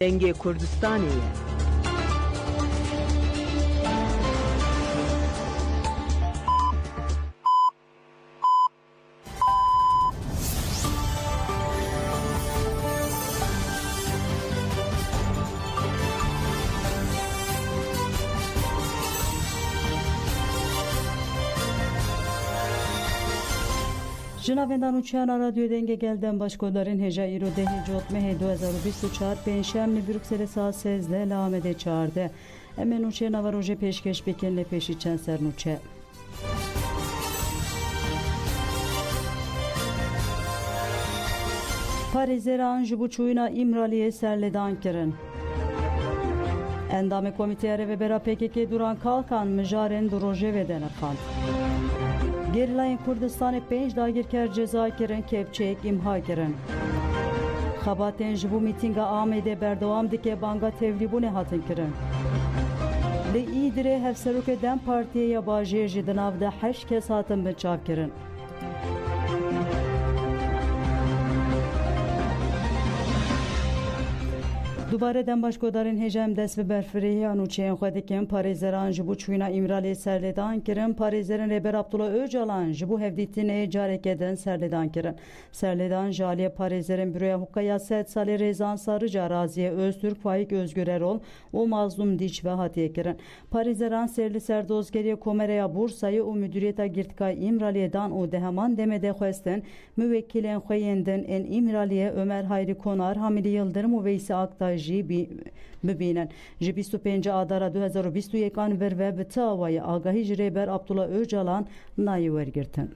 Denge Kurdistanê. Jinavenda Nûçeyana Radyo Denge gelden başkodarên hêja îro dehê Cotmehê 2024 pênşemê Brukselê saat 13 li Amedê 14. Em ê nûçeyana ve rojê pêşkeş bikin lê pêşî çend sernûçe. Parêzeran ji bo çûyîna İmraliyê serlêdan kirin. Endamê Komîteya Rêvebera PKK Duran Kalkan mijarên di rojevê de nirxand. Gerilayên Kurdistanê 5 dagirker ceza kirin, kepçeyek imha kirin. Xebatên ji bo mîtînga Amedê berdewam dike, banga tevlîbûnê hatin kirin. Li Îdirê Hevserokê Dem Partiyê ya Bajêr jî di nav de 8 kes hatin binçav kirin. Dubare dem başkodarên hêja em dest bi berfirehîya nûçeyên xwe dikin. Parêzeran ji bo çûyîna İmraliyê serlêdan kirin. Parêzerên Rêber Abdullah Öcalan ji bo hevdîtinê carekê din serlêdan kirin. Serlêdan ji aliyê parêzerên Büroya Hukukaya Sed salê Rêzan Sarıca, Raziye Öztürk, Faik Özgür Erol û Mazlum Diçve hatiye kirin. Parêzeran serli ser dozgeriya Komereya Bursayê û Müdüriyeta Girtîka İmraliyê dan û di heman demê de xwestin müwekkilên xwe yên din ên İmraliyê Ömer Hayri Konar, Hamîdî Yıldırım û Veysi Aktay bibînin. Ji 25 Adara 2021 ver ve bi tawayê agahî ji Rêber Abdullah Öcalan nayê wergirtin.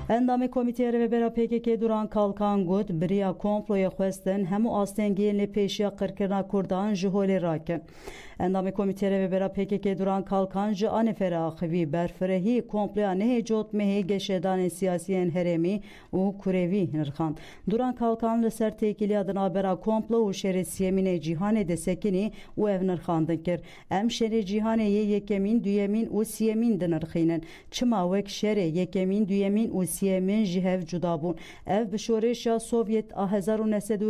Endamê Komîteya Rêvebera PKK Duran Kalkan got biriya komploya xwestin hemû astengiyên lê pêşiya qirkirina Kurdan ji holê rakin. Endamê Komîteya Rêvebera PKK Duran Kalkan ji anîfera axivî berfirehî komploya nehê Cotmehê geşedanên siyasî yên herêmî û kurêvî nirxand. Duran Kalkan li ser têkiliya di navbera komplo û şerê siyemînê cîhanê de sekinî û ev nirxandin kir. Em şerê cîhanê yê yekemîn, duyemîn û siyemîn dinirxînin. Çima wek şerê yekemîn, duyemîn û siyemîn ji hev cuda bûn. Ev bi şoreşa Sovyet a 1917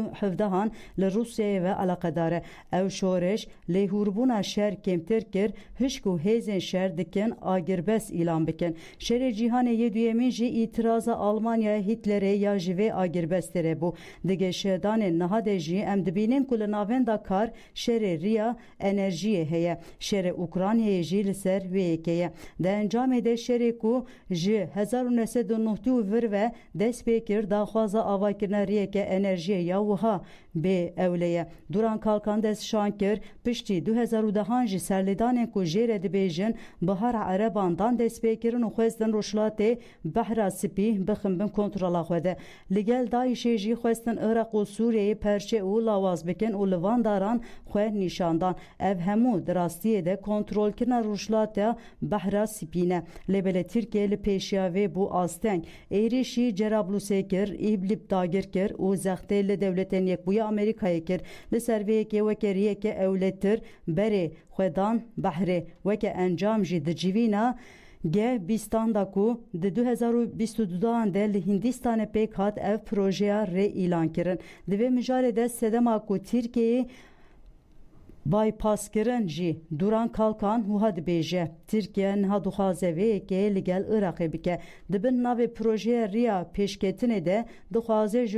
li Rusyayê ve alaqedar e. Ev şoreş lêhûrbûna şer kêmtir kir, hişk û hêzên şer dikin agirbest îlan bikin. Şerê cîhanê yê duyemîn jî îtiraza Almanyaya Hitlerê ya ji vê agirbesterê bû. Di geşedanên niha de jî em dibînin ku li navenda kar şerê riya enerjiyê heye. Şerê Ukraynayê jî li ser vê yekê ye. Di encamê de şerê ku ji 1990 vir ve dest pê kir daxwaza avakirina riyeke enerjiyê ya wiha bê ewleye. Duran Kalkan dest şan kir piştî 2010 jî serlêdanên ku jêre dibêjin bihara Erebandan dest pê kirin û xwestin rojhilatê behra spî bixin kontrola xwe de. Li gel Daişê jî xwestin Iraq û Sûriyeyê perçe û lawaz bikin û li van daran xwe nîşandan. Ev hemû di rastiyê de kontrolkirina rojhilata behra spî ne. Lêbelê Tirkiye li pêşiya vê bû asteng. Êrişî Cerablusê kir, Îdlib dagir kir û zextê li dewletên Yekbûyî Amerîkayê kir. Li ser vê yekê weke riyeke ewletir berê xwedan behrê weke encam jî di civîna G20 da ku di 2022 de li Hindistanê pêk hat ev projeya rê îlan kirin. Di vê mijarê de sedema ku Tirkiyeyê bypasskirin jî Duran Kalkan wiha dibêje. Tirkiye niha dixwaze vê yekê li gel Iraqê bike. Dibin navê projeya riya pêşketinê de dixwaze ji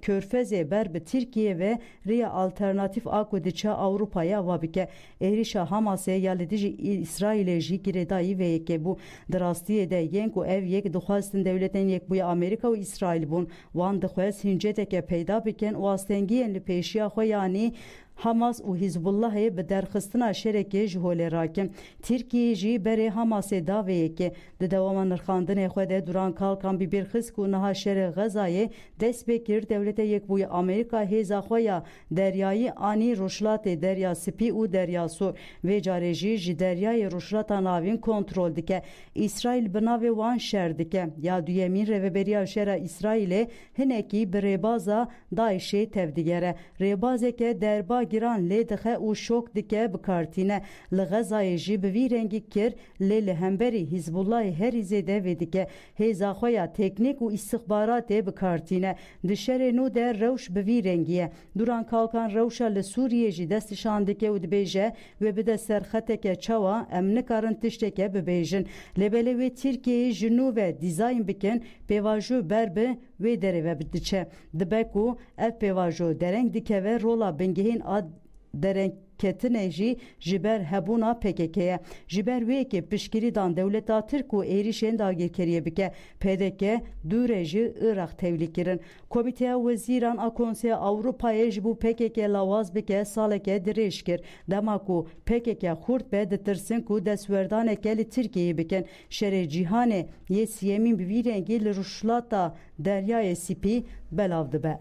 Körfezê ber bi Tirkiye ve riya alternatîf a ku diçe Ewropaya wa bike. Êrişa Hamasê ya li dijî İsraîlê jî girêdayî vê yekê bû. Di rastiyê de yên ku ev yek dixwastin dewletên Yekbûyî Amerîka û İsraîl bûn. Wan dixwest hinceteke peyda bikin û astengiyên li pêşiya xwe yanî Hamas û Hizbullahê bi derxistina şerekê ji holê rakin. Tirkiye jî berê Hamasê da vê yekê. Di dewama nirxandinê xwe de Duran Kalkan bi bêrxist ku niha şerê Xezayê dest pê kir Dewleta Yekbûyî Amerîka hêza xwe ya deryayî anî rojhilatê Derya Spî û Derya Sor. Vê carê jî ji deryayê rojhilata navîn kontrol dike. İsraîl bi navê wan şer dike. Ya duyemîn rêveberiya şera İsraîlê hinekî bi rêbaza Daişê tev digere. Rêbazeke derba giran lê dixe û şok dike bikartîne. Li Xezayê jî bi vî rengî kir lê li hemberî Hizbullahê herî zêde vê dike. Hêza xwe ya teknîk û îstixbaratê bikartîne. Di şerê nû de rewş bi vî rengî ye. Duran Kalkan rewşa li Sûriyê jî destîşan dike û dibêje wê bide ser xeteke çawa em nikarin tişteke bibêjin. Lêbelê wê Tirkiyeyê ji nû ve dîzayn bikin pêvajo ber bi wê derê ve diçe. Dibe ku ev pêvajo dereng dikeve rola bingehîn a derengketinê jî ji ber hebûna PKK'ye. Ji ber wêkê piştgirî dan dewleta Tirk û êrişên dagirkeriyê bike. PDK dûrê ji Iraq tevlî kirin. Komîteya Wezîran a Konseya Ewropayê ji bo PKK lawaz bike saleke dirêj kir. Dema ku PKK xurt be ditirsin ku destwerdaneke li Tirkiyeyê bikin. Şerê cîhanê yê siyemîn bi vî rengî li rûşlata Deryayê Spî belav dibe.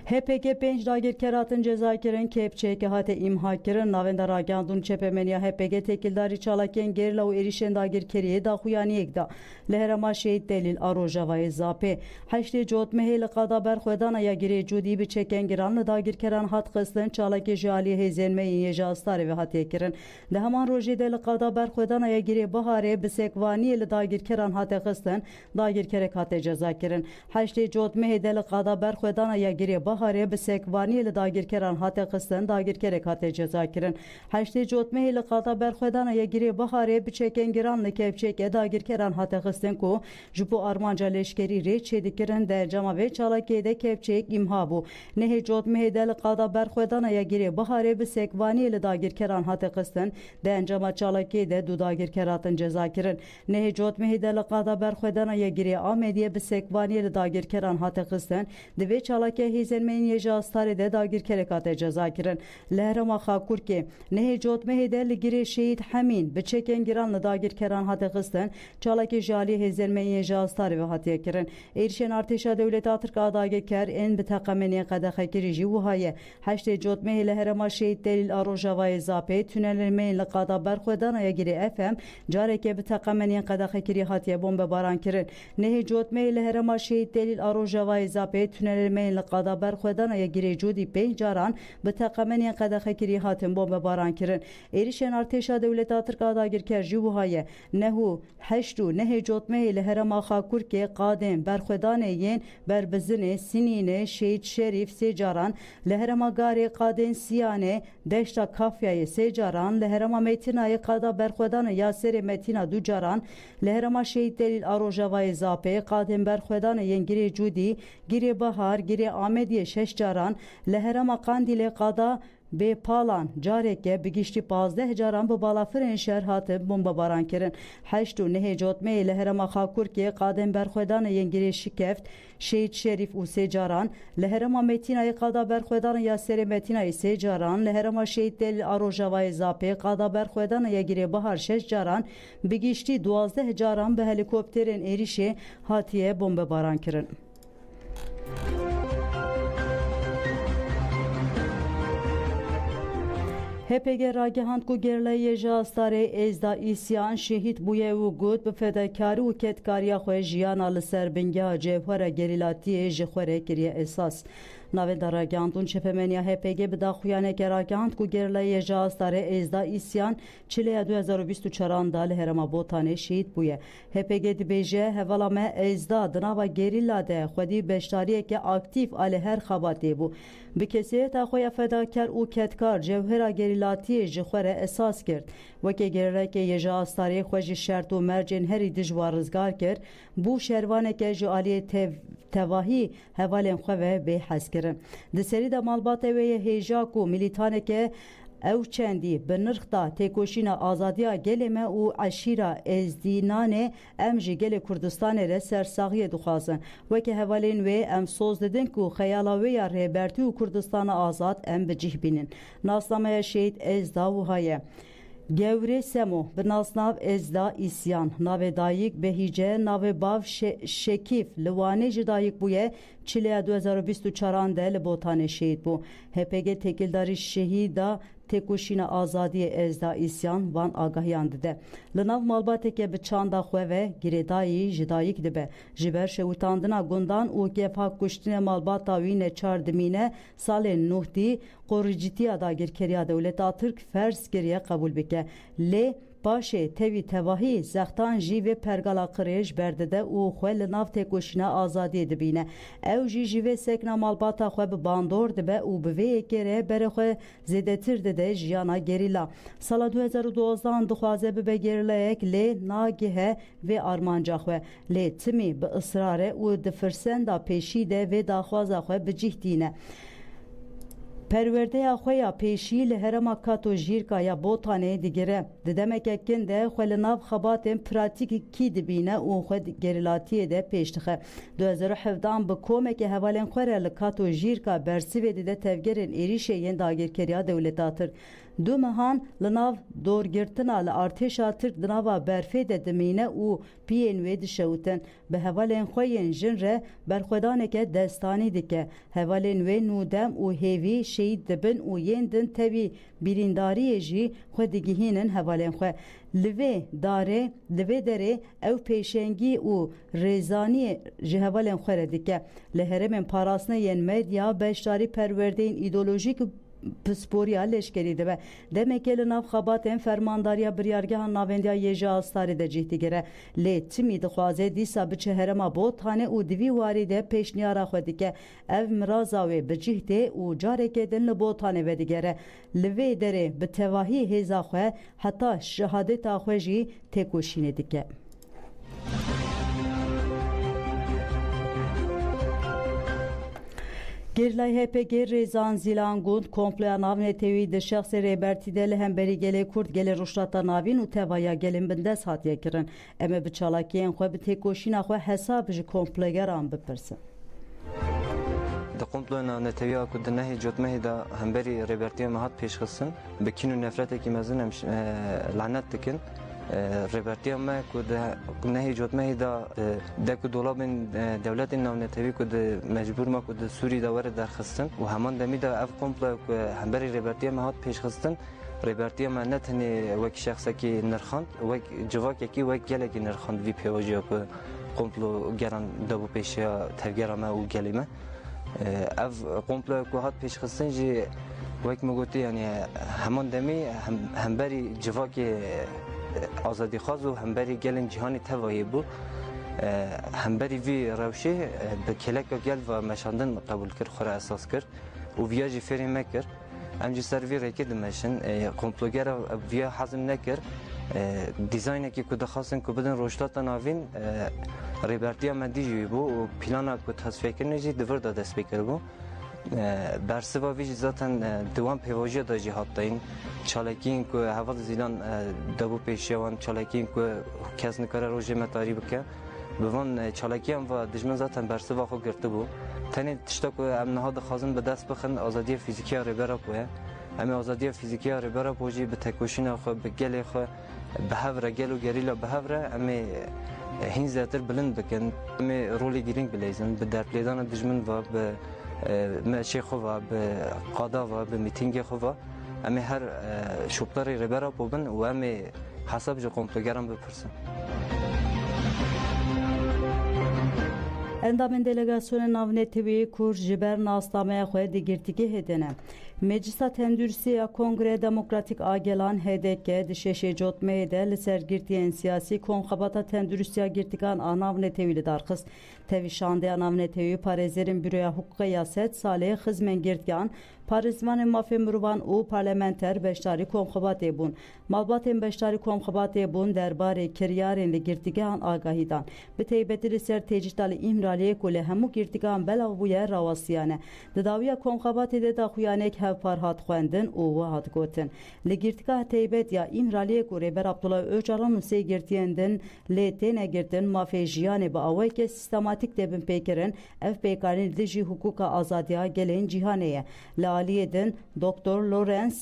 HPG 5 dagirkeratın cezakirin kepçeyeke hate imha kirin navenda ragandun çepemeniya HPG tekildarî çalakên gerîla û êrişên dagirkeriyê daxuyaniyek da li herema şehîd Delîl a Rojavayê Zapê. Heştê cotmehê li qada berxwedana ya girê cudî bi çekên giran li dagirkeran hat xistin çalakê ji aliyê hêzên ji astarê ve hatiye kirin. Di heman rojê de li qada berxwedana ya girê biharê bi sekvaniyê li dagirkeran hate xistin dagirkerek hate ceza kirin. Heştê cotmehê de li qada berxwedana ya girê Baharê bi sekvaniyê li dagirkeran hate xistin dagirkerek hate ceza kirin. Heştê cotmehê li qada berxwedana ya girê biharê bi çekên giran li kepçeke dagirkeran hate xistin ku ji bo armanca leşkerî rê çêdikirin dercama vê çalakê de kepçeyek imha bû. Nehê cotmehê de li qada berxwedana ya girê biharê bi sekvaniyê li dagirkeran hate xistin dencama çalakê de du dagirkeratin ceza kirin. Nehê cotmehê de li qada berxwedana ya girê Amediyê bi sekvaniyê li dagirkeran hate xistin divê çalakê hêzên ji astarê de dagirkerek hate ceza kirin. Li herema Xakurkê nehê cotmehê de li girê şehîd Hemîn bi çekên giran li dagirkeran hate xistin çalakê ji aliyê hêzên ji astarê ve hatiye kirin. Êrişên artêşa dewleta Tirk a dagirker ên bi teqemeniyên qedexekirî jî wiha ye. Heştê cotmehê li herema şehîd Delîl a Rojavayê Zapê tünelên li qada berxwedana ya girê FM careke bi teqemeniyên qedexekirî hatiye bombebaran kirin. Nehê cotmehê li herema şehîd Delîl a Rojavayê Zapê tünelên li qada berxwedana ya girê cudî 5 caran bi teqemeniyên qedexekirî hatin bombebaran kirin. Êrişên artêşa dewleta Tirk a dagirker jî wiha ye. Nehu heşt û nehê cotmehê li herema Xakurkê qadên berxwedanê yên Berbizinê, Sinînê, Şehîd Şerîf sê caran li herema Garê qadên Siyanê, Deşta Kafyayê sê caran li herema Metinayê qada berxwedana ya Serê Metina du caran li herema Şehîd Delîl a Rojavayê Zapê qadên berxwedanê yên girê cudî, girê Bihar, girê Amediyê 6 caran li herema Qandîlê qada bê palan careke bi giştî 15 caran bi balafirên şer hatin bombebaran kirin. Heşt û nehê cotmehê li herema Xakurkê qadên berxwedanê yên girê Şikeft, Şehîd Şerîf û sê caran li herema Metinayê qada berxwedanê ya Serê Metinayê sê caran li herema Şehîd Delîl a Rojavayê Zapê qada berxwedanê ya girê Bihar 6 caran bi giştî 12 caran bi helîkopterên êrişê hatiye bombebaran kirin. HPG ragihand ku gerleyê ji astarê Êzda îsyan şehîd bûye û got bi fedakarî û ketkariya xwe jiyana li ser bingeha cewhera gerîlatiyê ji xwe re kiriye esas. Navenda ragihantûn çepemeniya HPG bi daxuyaneke ragihand ku gerleyê ji astarê Êzda îsyan çileya 2024 da li herema Botanê şehîd bûye. HPG dibêje hevala me Êzda di nava gerîla de xwedî beşdariyeke aktif a li her xebatê bû. Bi kesiyeta xwe ya fedakar û ketkar cewhera gerîlatiyê ji xwe re esas kirt. Wekê gerêrekê ji astarê xwe ji şert û mercên herî dijwar rizgar kir, bû şervaneke ji aliyê tevahî hevalên xwe ve bêhez kirin. Di serî de malbatê wê ye hêja ku milîtaneke ew çendî bi nirx da têkoşîna azadiya gelê me û eşîra Êzdînanê em ji gelê Kurdistanê re sersaxiyê dixwazin. Wekî hevalên wê em soz didin ku xeyala wê ya rêbertî û Kurdistana azad em bi cih bînin. Nasnameya şehîd Êzda wiha ye. Gewrê Semo bi nasnav Êzda îsyan navê dayîk Behîce navê bav Şekîf li Wanê jî dayîk bûye çileya 2024 de li Botanê şehîd bû. HPG tekildarî şehîda têkoşîna azadiyê ezda îsyan van agahiyan dide. Li nav malbateke bi çanda xwe ve girêdayî ji dayîk dibe. Ji ber şewitandina gundan û gefa kuştinê malbata wî neçar dimîne salên nuhdî qoricîtiya dagirkeriya Dewleta Tirk ferz kiriye qebûl bike. Lê Paşê tevî tevahî zextan jî vê pergala qirêj berdide û xwe li nav têkoşîna azadiyê dibîne. Ew jî ji vê sekna malbata xwe bi bandor dibe û bi vê yekê re berê xwe zêdetir dide jiyana gerîla. Sala 2012 dixwaze bibe gerîlayek lê nagihe vê armanca xwe. Lê timî bi ısrarê û di firsenda pêşî de vê daxwaza xwe bicih dîne. Perwerdeya xwe ya pêşî li herêma Katojîrka ya Botanê digire. Di demekekên de xwe li nav xebatên pratikî dibîne û xwe gerîlatiyê de pêş dixe. 2017 bi komeke hevalên xwe re li Katojîrka Bersivê dide tevgerên êrişê yên dagirkeriya Dewleta Tirk. Du mehan li nav dorgirtina li artêşa Tirk di nava berfê de dimîne û piyên wê dişewtin. Bi hevalên xwe yên jin re berxwedaneke destanî dike. Hevalên wê nûdem û hêvî şehîd dibin û yên din tevî birîndariyê jî xwe digihînin hevalên xwe. Li vê darê, li vê derê ew pêşengî û rêzaniyê ji hevalên xwe re dike. Li herêmên parastinê yên medya beşdarî perwerdeyên îdeolojîk pisporiya leşkerî dibe. Demeke li nav xebatên fermandariya biryargeha navendiya Yêja Astarê de cih digire. Lê timî dixwaze dîsa biçe herêma Botanê û di vî warî de pêşniyara xwe dike. Ev miraza wê bi cih tê û carekê din li Botanê ve digere. Li vê derê bi tevahî hêza xwe heta şehadeta xwe jî têkoşînê dike. Gerlay HPG Rêzan Zîlan Gund komploya navnetewî di şexsê rêbertî de li hemberî gelê Kurd gelê rojhilata navîn û tevaya gelên bindest hatiye kirin. Em ê bi çalakiyên xwe bi têkoşîna xwe hesab ji komplogeran bipirsin. Di komploya navneteviya ku di nehê cotmehê de hemberî rêbertiya me hat pêşxistin bi kîn û nefretekî mezin em lanet dikin. Rêbertiya me ku di nehê cotmehê de de ku dolabên dewletên navnetevî ku di mecbûr me ku di Sûrî de were derxistin û heman demî de ev komploya ku hemberî rêbertiya me hat pêşxistin rêbertiya me ne tenê wek şexsekî nirxand wek civakekî wek gelekî nirxand vî pêvajiya ku komplo geran dabû pêşiya tevgera me û gelê me. Ev komploya ku hat pêşxistin jî wek me gotî yani heman demî hemberî civakê azadîxwaz û hemberî gelên cîhanê tevayê bû. Hemberî vî rewşê bi keleka gel ve meşandin qebûl kir xwe re esas kir û viya jî fêrê me kir. Em jî ser vî rêkê dimeşin komplogera viya hezm nekir. Dîzaynekî ku dixwastin ku bidin rojhilata navîn rêbertiya me dî jî bû û plana ku tasfiyekirine jî di vir de dest pê kiribû. Bersiva vî jî zaten di wan pêvajiya de jî hat dayîn. Çalekiyên ku heval zîlan dabû pêşiya wan çalekiyên ku kes nikare rojê me tarî bike. Bi van çalakiyan ve dijmin zaten bersiva xwe girtibû. Tenê tişta ku em niha dixwazin bi dest bixin azadiya fîzîkiya rêbera xwe ye. Em ê azadiya fîzîkiya rêbera xwe jî bi têkoşîna xwe bi gelê xwe bi hev re gel û gerîla bi hev re em ê hîn zêtir bilind bikin. Em ê rolê girîng bilêzin bi derpêdana dijmin ve bi meşê xwe ve bi qada ve bi mîtingê xwe ve em ê her şoplarê rêbera xwe bin û em ê hesab ji komplogeran bipirsin. Endamên delegasyona navnetewî Kurd ji ber naslameya xwe digirtîgê hedine. Meclisa Tendürsiya Kongre Demokratik Agelan HDK di şeşê cotmeyê de li ser girtiyên siyasî konxebata tendürsiya girtikan a navnetewî li darxist. Tevî şandeya navnetewî parêzerên Büroya Huquqa Yaset salê xizmên girtikan parêzvanên mafê mirovan û parlamenter beşdarî konxebatê bûn. Malbatên beşdarî konxebatê bûn derbarê kiryarên li girtîgehan agahî dan. Bi taybetî li ser têcîta li îmraliyê ku li hemû girtîgehan belav bûye rawastiyane. Di dawiya konxebatê de daxuyanek hevpar hat xwendin û wi hat gotin. Li girtîgeha taybet ya îmraliyê ku rêber Abdullah Öcalan û sê girtiyên din lê têne girtin mafê jiyanê bi awayeke sistematik debin pêkirin ev pêkanî dijî huquqa azadiya gelên cîhanê ye. Li aliyê din Dr. Lawrence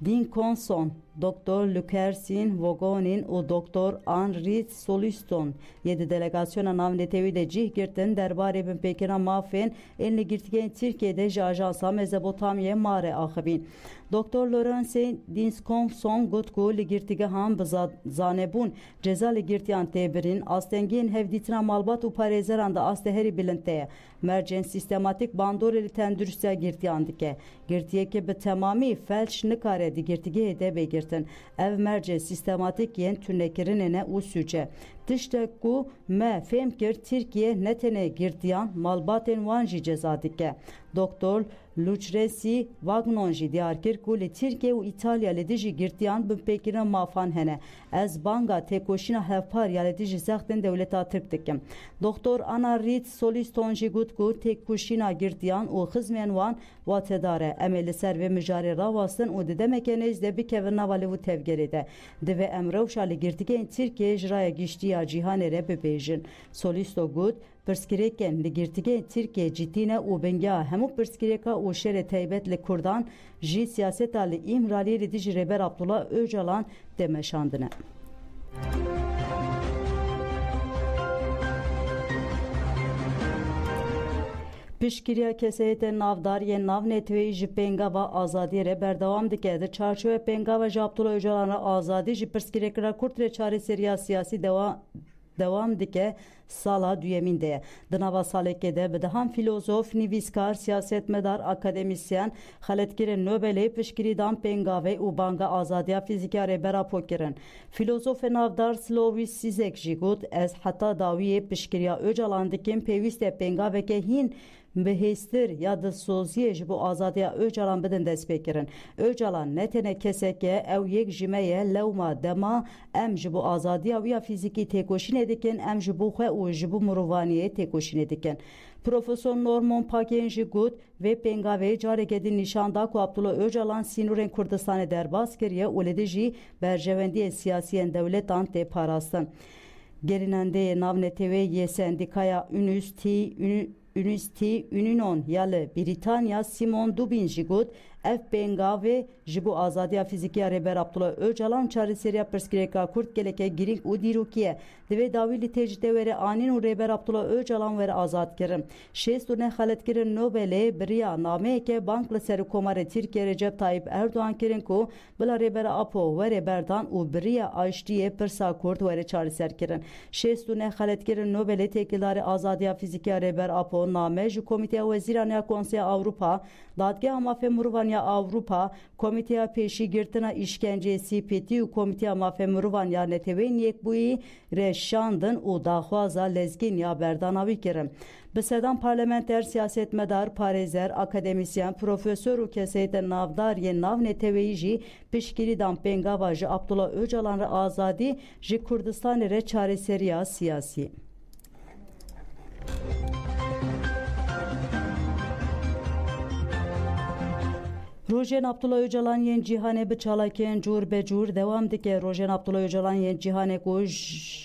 Dinkinson Doktor Lukersin Vogonin û Doktor Henri Soliston yedi delegasyona navnetewî de cih girtin derbarê binpêkirina mafên ên li girtiyên Tirkiyeyê ji Ajansa Mezopotamyayê mare axivîn. Doktor Laurence Dinskomson got ku li girtîgehan bi zanebûn ceza li girtiyan têbirin astengiyên hevdîtina malbat û parêzeran da asta herî bilind ye. Mercên sistematik bandorê li tendurustiya girtiyan dike. Girtiyekê bi temamî felç nikare di girtîgehê de bêgirtin. Ev mercê sistematik yên tûnekirinê û sûce. Tiştek ku me fêm kir Tirkiye ne tenê girtiyan malbatên wan jî ceza dike. Doktor Lucrezi Vagnon jî diyar kir ku li Tirkiye û İtalya li dijî girtiyan binpêkirina mafan hene. Ez banga têkoşîna hevpar ya li dijî zextên dewleta Tirk dikim. Doktor Ana Reed Soliston jî got ku têkoşîna girtiyan û xizmên wan watedar e. Em ê li ser vê mijarê rawastin û di demeke nêz de bikevin nava li wî tevgerê de. Divê em rewşa li girtîgehên Tirkiyeyê ji raya giştiya cîhanê re bibêjin. Solisto got pirsgirêkên li girtîgehên Tirkiye cîtîne û bingeha hemû pirsgirêka û şerê taybet li Kurdan jî siyaseta li îmraliyê li dijî Rêber Abdullah Öcalan demeşandine. Piştgiriya keseyetên navdar yên navnetewî ji pêngava azadiyê re berdewam dike. Di çarçovê pêngava ji Abdullah Öcalan re azadî ji pirsgirêkira Kurd re çareseriya siyasî devam dike sala duyemîn de ye. Di nava salekê de bi dehan filozof, nivîskar, siyasetmedar, akademisyen, xeletgirên Nobelê piştgirî dan pêngavê û banga azadiya fîzîka Rêber Apo kirin. Filozofê navdar Slovis Zizek jî got ez heta dawiyê piştgiriya Öcalan dikim pêwîst e pêngaveke hîn bihêstir ya dilsoziyê ji bo azadiya Öcalan bidin destpêkirin. Öcalan ne tenê kesek e ew yek ji me ye lewma dema em ji bo azadiya wî ya fîzîkî têkoşînê dikin em ji bo xwe û ji bo mirovaniyê têkoşînê dikin. Profesör Norman Pakên jî got vê pêngavê careke din nîşan da ku Abdullah Öcalan sînorên Kurdistanê derbas kiriye û li dijî berjewendiyê siyasî yên dewletan tê parastin. Gerînendeyê navnetewê yê sendîkaya Unistî Union ya li Brîtanya Simon Dubin jî got ev pêngavê ji bo azadiya fîzîkî ya Rêber Abdullah Öcalan çareseriya pirsgirêka Kurd geleke girîng û dîrokî ye. Divê dawî li têjî te were anîn û Rêber Abdullah Öcalan were azad kirin. Şêst û neh xeletkirin Nobelê biriya nameyeke bank li ser komarê Tirkiye Recep Tayyip Erdoğan kirin ku bila Rêber Apo were berdan û biriya aştiyê pirsa Kurd were çareser kirin. Şêst û neh xeletkirin Nobelê têkildarê azadiya fîzîkî ya Rêber Apo name ji Komîteya Wezîran ya Konseya Avrupa, Dadgeha Mafê Mirovan ya Avrupa, Komîteya Pêşîgirtina İşkenceyê CPT û Komîteya Mafê Mirovan ya Netewên Yekbûyî re şandin û daxwaza lezgîn ya berdanavî kirin. Bi sedan parlamenter, siyasetmedar, parêzer, akademisyen, profesör û keseyetên navdar yên navnetewî jî piştgirî dan pêngava ji Abdullah Öcalan re azadî ji Kurdistanê re çareseriya siyasî. Rojên Abdullah Öcalan yên cîhanê bi çalakiyên cûr be cûr dewam dike. Rojên Abdullah Öcalan yên cîhanê ku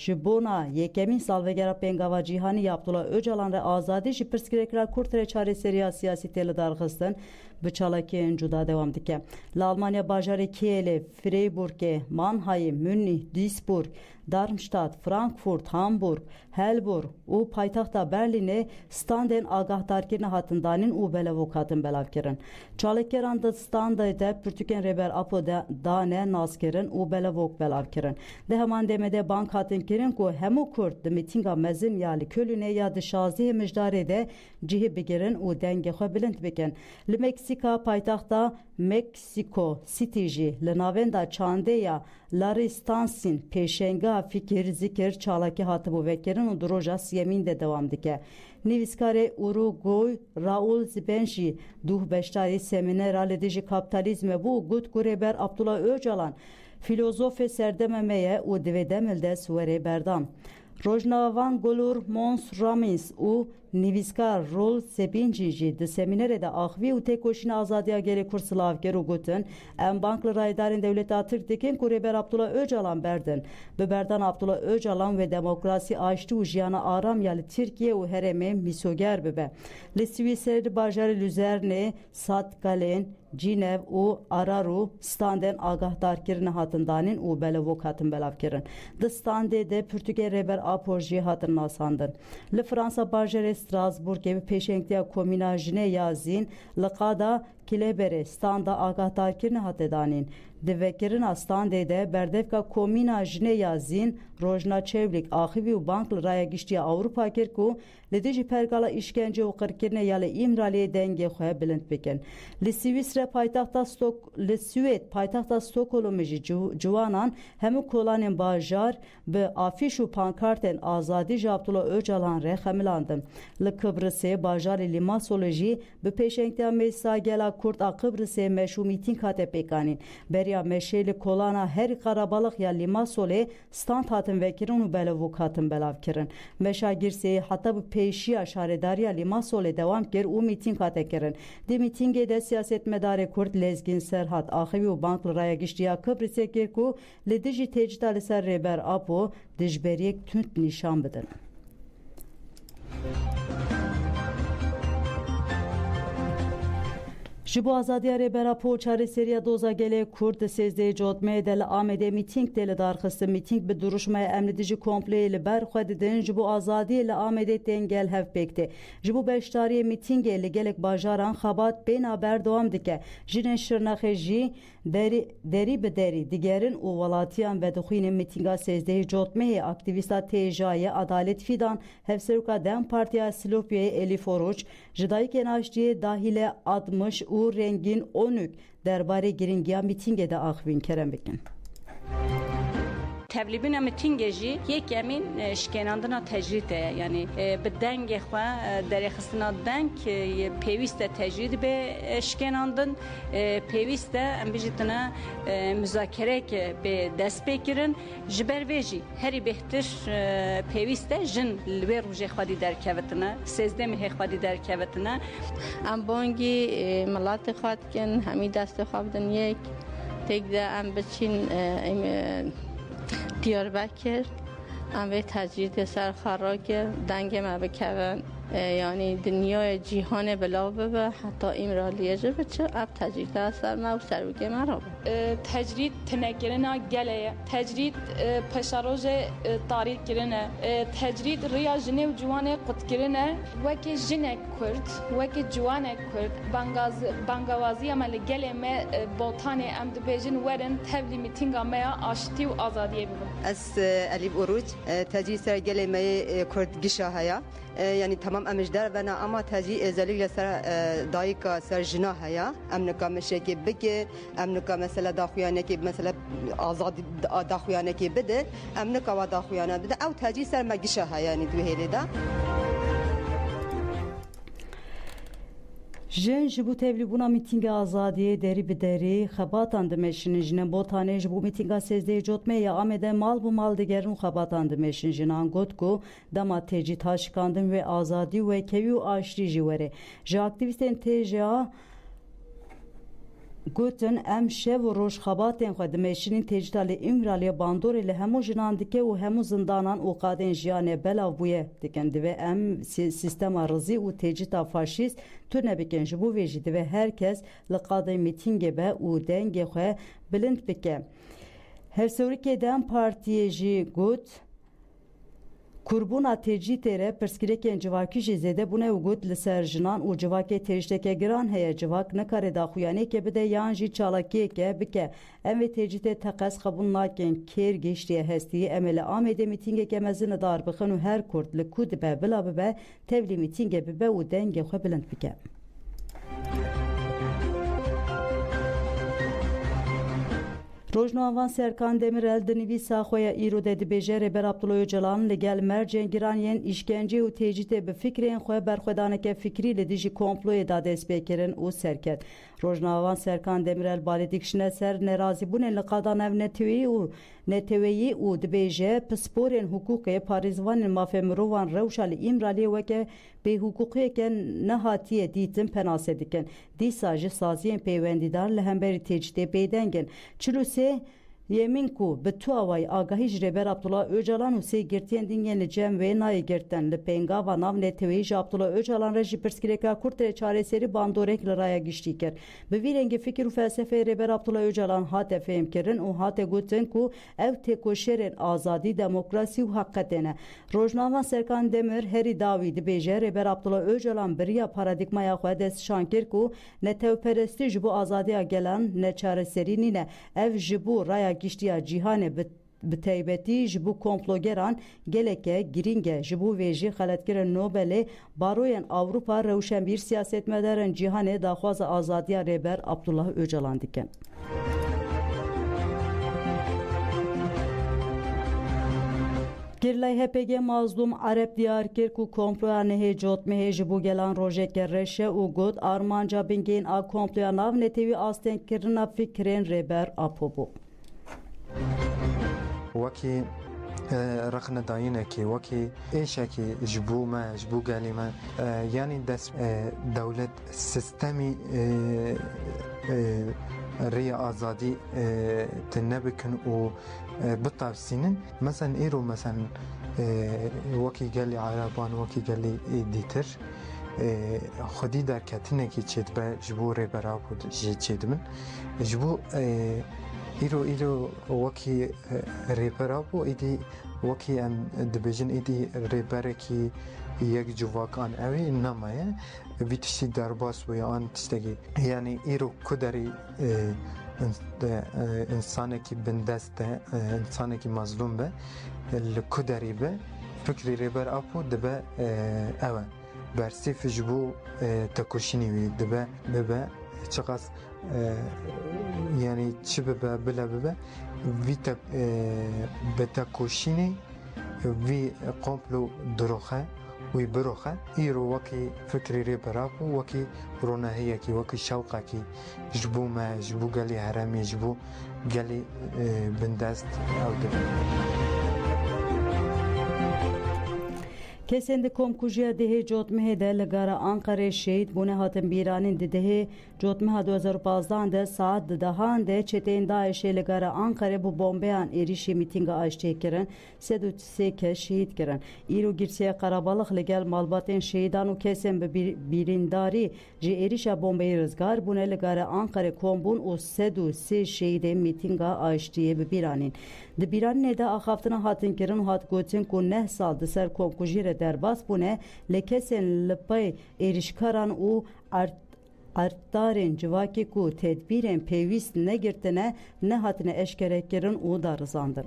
ji bona yekemîn salvegera pêngava cîhanî ya Abdullah Öcalan re azadî ji pirsgirêkira Kurd re çareseriya siyasî tê li darxistin bi çalakiyên cuda dewam dike. Li Almanya bajarê Kielê, Freiburgê, Mannheim, Münih, Duisburg, Darmstadt, Frankfurt, Hamburg, Helburg û paytaxta Berlînê standên agahdarkirine hatin danîn û belevok hatin belavkirin. Çalekgeran di standê de pirtûkên Rêber Apo dane naskirin û belevok belavkirin. Di heman demê bank hatin kirin ku hemû Kurd di mîtînga mezin ya li Kölûnê ya di 16 mijdarê de cihê bigirin û dengê xwe bilind bikin. Li Meksika paytaxta Meksiko City jî li navenda çandêya Laristansîn pêşengeha fikir, zikir, çalakî hatibû vekirin û di roja siyemîn de dewam dike. Nivîskarê Uruguay Raul Ziben jî duh beşdarî seminera li dijî kapitalizmê bû got ku Rêber Abdullah Öcalan filozofê serdememeye û divê demil de swerê berdan. Rojnavan Golur Mons Ramins û nivîskar Rol Sebinci jî di seminerê de axivî û têkoşîna azadiya gelê Kurd slavkir û gotin em bank li raydarên dewleta Tirk dikin ku Rêber Abdullah Öcalan berdin. Bi berdan Abdullah Öcalan ve demokrasî aştî û jiyana aram ya li Tirkiye û herêmê mîsoger bibe. Li Swîserê bajarê Luzernê, St Gallen, Cinev û Arar û standên agahdar hatin danîn û belevok hatin belavkirin. Di standê de Pirtûkê rêber Apor jî hatin nasandin. Li Fransa bajarê Strasbourgê bi pêşengtiya komîna jinê ya Zîn li qada Kilêberê standa agahdar hate danîn. Di vekirina standê de berdevka komîna jinê ya Zîn Rojna Çewlik axivî û bank li raya giştiya Ewropa kir ku li dijî pergala îşkence û qirkirinê ya li îmraliyê dengê xwe bilind bikin. Li Swîsre Swêd paytexta Stockholmê jî ciwanan hemû kolanên bajar bi afîş û pankartên azadî ji Abdullah Öcalan re xemilandin. Li Kıbrısê bajarê Limassolê jî bi pêşengtiya Meclisa Gela Kurd a Kıbrısê meşû mîtîng hate pêkanîn. Beriya meşê li kolana herî Qarabalık ya Limassolê stand hatin vekirin û belevok hatin belavkirin. Meşa Girseyê heta bi pêşiya şaredariya Limassolê dewam kir û mîtîng hate kirin. Di mîtîngê de siyasetmedarê Kurd Lezgin Serhat axivî û bank li raya giştiya Kıbrısê kir ku li dijî tecîta li ser rêber Apo dijberiyek tund nîşan bidin. Ji bo azadiya rêbera Po çareseriya doza gelê Kurd di sêzdeyê cotmeyê de li Amedê mîtîng tê li darxistin. Mîtîng bi duruşmaya em li dijî kompleyê li ber xwe didin ji bo azadiyê li Amedê tên gel hevpêktê. Ji bo beşdariyê mîtîngê li gelek bajaran xebat pêna berdewam dike. Jinên Şirnexê jî derî bi derî digerin û welatiyan vedixwînin mîtînga sêzdeyê cotmeyê aktivîsta Têjayê Adalet Fîdan Hevserûka Dem Partiya Silopyayê Elîf Oruç ji dayîkên aştiyê dahîle 60 û rengîn onûk derbarê giringiya mîtîngê de axivîn kerem bikin. Tevlîbîna mîtîngê jî yekemîn şikênandina tecrîd e yani bi dengê xwe derêxistina deng pêwîst e tecrîd be şikênandin pêwîst e em bijîtine müzakerek bê dest pê kirin ji ber vê jî herî bêhtir pêwîst e jin li wê rojê xwedî derkevitine sêzdemê hê xwedî derkevitine em bangî milatê xwe dikin hemî destê xwe bidin yek têk de em biçîn Diyarbakir em vê tecrîdê ser xwe kir dengê me bikevin yani dünyaya cîhanê bilav bibe heta îmraliyê jî biçe ev tecrîd ser me û serwîkê me re be. Tecrîd tinekirina gelê ye, tecrîd peşarojê tarîk kirine, tecrîd riya jinê û ciwanê qutkirine, wekî jinek Kurd, wekî ciwanek Kurd, bangavaziya me li gelê me botanê em dibêjin werin tevlî mîtînga me ya aştî û azadiyê bibin. Ez Elîf Oruç, tecrîd ser gelê me Kurd gişa heye. Yani tamam emişler ve ama tercih özellikle ser dayıka ser jina haya emnika meşeki bike emnika mesela daxuyaneki mesela azad daxuyaneki bide emnika ve daxuyana bide ev tercih ser megişa haya yani duheleda. Jin ji bo tevlîbûna mîtînga azadiyê derî bi derî xebatan dimeşin jinên botanê ji bo mîtînga sêzdeyê cotmeyê ya Amedê mal bû mal digerin û xebatan dimeşin jinan got ku dema têcî taşikandin wê azadî û kevî û aştî jî were. Ji aktivîstên têja gotin em şev û roj xebatên xwe dimeşinin têcîta li îmraliyê bandorê li hemû jinan dike û hemû zindanan û qadên jiyanê belav bûye dikin. Divê em sîstema rizî û têcîta faşîst tune bikin ji bo vê jî divê herkes li qadên mîtîngê be û dengê xwe bilind bike. Hevserûkê Dem Partiyê jî got Kurbûna tecrîtê re pirsgirêkên civakî jî zêde bûne û got li ser jinan û civakê têjteke giran heye civak nikare daxuyanekê bide yan jî çalakiyeke bike. Em vê tecrîtê teqez xebûn nakin kêr giştiye hestiyê em ê li Amedê mîtîngeke mezin dar bixin û her Kurd li ku dibe bila bibe tevlî mîtîngê bibe û dengê xwe bilind bike. Rojnavan Serkan Demirel di nivîsa xwe ya îro de dibêje rêber Abdullah Öcalan li gel mercên giraniyên îşkencê û têcîtê bi fikrên xwe berxwedaneke fikrî li dijî komployê da dest pê kirin û serket. Rojnavan Serkan Demirel balê dikişine ser nerazîbûnên li qada nev neteweyî û dibêje pisporên hukûkê parêzvanên mafê mirovan rewşa li îmraliyê weke bêhukûkiyeke nehatiye dîtin penasê dikin. Dîsa ji saziyên peywendîdar li hemberî têcîtê bêdengin. 43 yemin ku bi tu away agahi ji Rêber Abdullah Öcalan û sê girtiyên dingên li cem wê nayê girtin li pêngava nav netewî ji Abdullah Öcalan re jî pirsgirêka Kurd re çareserî bandorek li raya giştî kir. Bi vî rengî fikir û felsefeyê Rêber Abdullah Öcalan hate fêmkirin û hate gotin ku ev têkoşerên azadî, demokrasî û heqetê ne. Rojnava Serkan Demir herî dawî dibêje Rêber Abdullah Öcalan biriya paradigmaya xwe destşan kir ku netewperestî ji bo azadiya gelan neçareserî nîne. Ev ji bo raya giştiya cîhanê bi taybetî ji bo komplogeran geleke girîng e. Ji bo vê jî xeletkirên Nobelê baroyên Awropa rewşenbîr siyasetmedarên cîhanê daxwaza azadiya Rêber Abdullah Öcalan dikin. Girlay HPG mazlum Arep diyar kir ku komploya nehê cotmehê ji bo gelan rojeke reşe û got armanca bingên a komploya nav netewî astênkirina fikrên Rêber Apo. وەکی ڕەخنەدایینێکی وەکی ئێشێکی ji bo me ji bo gelê me yanî dest dewlet sistemî rêya azadî tu nebikin û bitavsînin mesela îro mesela wekî gelê Ereban wekî gelê dîtir xwedî derketinekî çêdibe ji bo Rêber Apo jî çêdibin ji bo îro wekî Rêber Apo êdî wekî em dibêjin êdî rêberekî yek civakan ew ê nemaye vî tiştî derbas bûye an tiştekî yanî îro ku derê insanekî bindest e insanekî mazlûm be li ku derê be fikrê Rêber Apo dibe ew e bersîf ji bo tekoşînê wî dibe bibe çiqas yani çi bibe bile bibe vî bi tekoşînê vî komplo diroxe wî biroxe îro wekî fikrê Rêber Apo wekî ronahiyekî wekî şewqekî ji bo me ji bo gelê herêmê ji bo gelê bindest ew dibe. Kesên di komkujiya dehê cotmehê de li gara Ankarê şehîd bûne hatin bîranîn di dehê cotmeha 2015 de saat di dehan de çeteyên Daişê li gara Ankarê bu bombeyan êrişî mîtînga aştê kirin 3 kes şehîd kirin. Îro girsiya Qarabalık li gel malbatên şehîdan û kesên bi bîrîndarî ji êrişa bombeyê rizgar bûne li gara Ankarê kombûn û 3 şehîdên mîtînga aştiyê bi bîranîn. Di bîranînê de axaftina hatin kirin û hat gotin ku 9 sal di ser komkujî re derbas bûne lê kesên li pey êrişkaran û artdarên civakê ku tedbîrên pêwîst negirtine nehatine eşkerekirin û darizandin.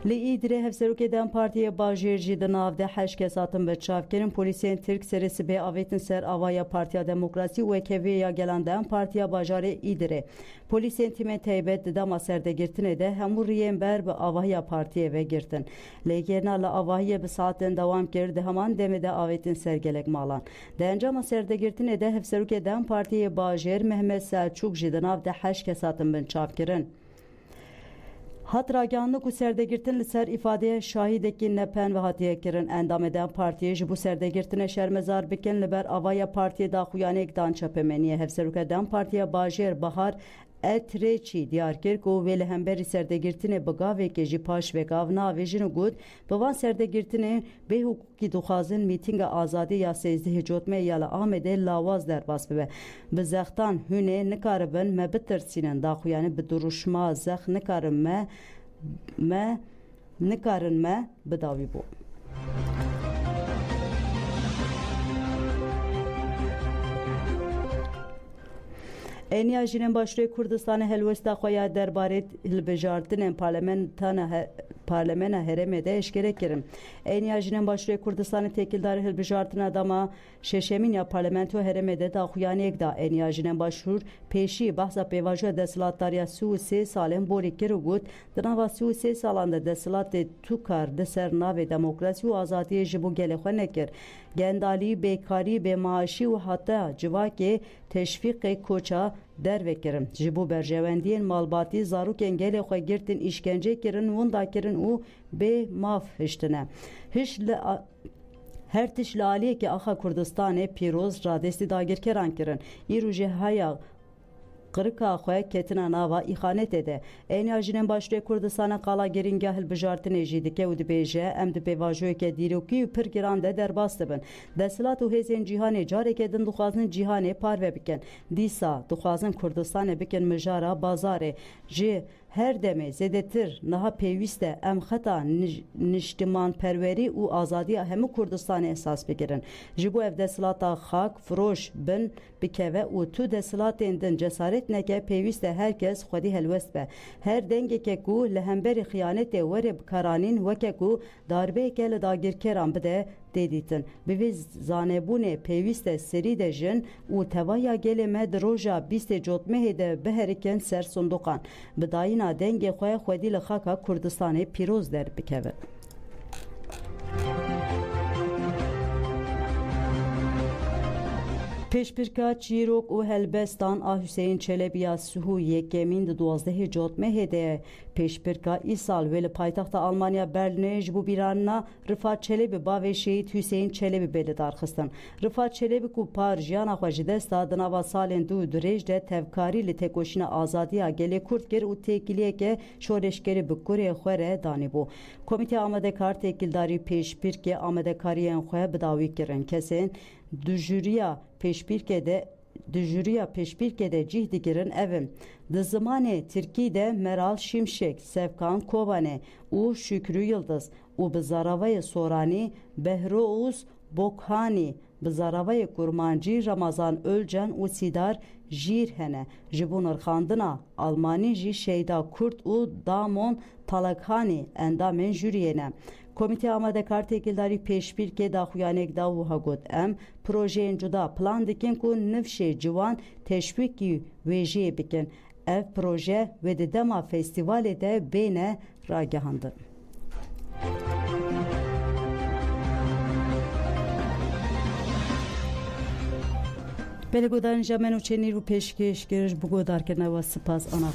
Li Îdirê Hevserokê Dem Partiyê Bajêr jî di nav de 8 kes hatin birçavkirin polisên Tirk serê sibê avêtin ser avaya Partiya Demokrasî û Wekevêya Gelan Dem Partiya Bajarê Îdirê. Polisên tîmên taybet di dema serdegirtinê de hemû riyên ber bi avaya partiyê ve girtin. Lêgerina li avahiyê bi saatên dewam kir di heman demê de avêtin sergelek malan. Di encama serdegirtinê de Hevserokê Dem Partiyê Bajêr Mehmet Selçuk jî di nav de 8 kes hatin birçavkirin. Hat ragihanlık û serdegirtin li ser îfadeye şahîdekî nepen ve hatiye kirin endam eden partiyê ji bo serdegirtinê şermezar bikin li ber avaya partiyê daxuyanek dan çepemeniye Hevserokê Dem Partiya Bajêr Bahar Etreçî diyar kir ku wê li hemberî serdegirtinê bi gavekê jî paş ve gav navêjin û got bi van serdegirtinê bêhukukî dixwazin mîtînga azadî ya 13 cotmeyê ya li Amedê lawaz derbas bibe. Bi zextan hûnê nikaribin me bitirsînin daxuyanî bi duruşma zex nikarin me bidawî bû. Eniya jinên Başûrê Kurdistanê helwesta xwe ya derbarê hilbijartinên Parlemena Herêmê de eşkere kirin. Eniya jinên Başûrê Kurdistanê têkildarê hilbijartina dema şeşemîn ya Parlamento Herêmê de daxuyaniyek da Eniya jinên Başûr pêşî behsa pêvajoya desthilatdariya 33 salên borî kir û got di nava 33 salan de desthilatê tûkar di ser navê demokrasî û azadiyê ji bo gelê xwe nekir. Gendalî, bêkarî, bêmaaşî û heta civakê teşvîqê koça dervekirin. Ji bo berjewendiyên malbatî zarokên gelê xwe girtin îşkence kirin, wenda kirin û bê mav hiştine. her tişli ki axa Kurdistanê pîroz radestî dagirkeran kirin. Îro ji heya qirika xwe ketina nava îxanetê de. Êniya jinên Başûrê Kurdistanê qala gerîngeha hilbijartinê jî dike û dibêje em di pêvajoyeke dîrokî û pir giran de derbas dibin. Desthilat û hêzên cîhanê carekê din dixwazin cîhanê parve bikin. Dîsa dixwazin Kurdistanê bikin mijara bazarê. Ji her demê zêdetir niha pêwîst e em xeta niştimanperwerî û azadiya hemû Kurdistanê esas bikirin. Ji bo ev desthilata xak firoş bin bikeve û tu desthilatên din cesaret neke pêwîst e herkes xwedî helwest be. Her dengeke ku li hemberî xıyanetê were bikaranîn weke ku darbeyeke li dagirkeran bide têdîtin. Bi vê zanebûnê pêwîst e serî de jin û tevaya gelê me di roja 20 Cotmehê de biherikin ser sindoqan. Bi dayîna dengê xwe xwedî li xaka Kurdistanê pîroz derbikeve. Pêşbirka Çîrok û Helbestan a Hüseyin Çelebiya Suhû yekemîn di 12 Cotmehê de pêşbirka îsal wê li paytexta Almanya Berlinê ji bo bîranina Rifat Çelebi bavê şehîd Hüseyin Çelebi bê li darxistin. Rifat Çelebi ku par jiyana xwe ji dest da di nava salên du dirêj de tevkarî li têkoşîna azadiya gelê Kurd kir û têkiliyeke şoreşkerî bi kurê xwe re danîbû. Komîteya Amedekar têkildarî pêşbirkê amedekariyên xwe bidawî kirin. Kesên du jûriya pêşbirkê de cih dikirin evim. Di zimanê Tirkî de Meral Şimşek, Sevkan Kobane û Şükrü Yıldız û bi zaravayê Soranî Behrouz Bokhanî, bi zaravayê Kurmancî Ramazan Ölcan û Sîdar Jîr hene. Ji bo nirxandina Almanî jî Şeyda Kurt û Damon Talakhanî endamên jûriyê ne. Komîteya Amedekar têkildarî pêşbirkê daxuyanek da wiha got em projeyên cuda plan dikin ku nifşê ciwan teşwîkî wêjiyê bikin. Ev proje wê di dema festîvalê de bêne ragihandin. Belê godarên Jemen û Çênî û pêşkêşkir ji bo godarkirina we spas ana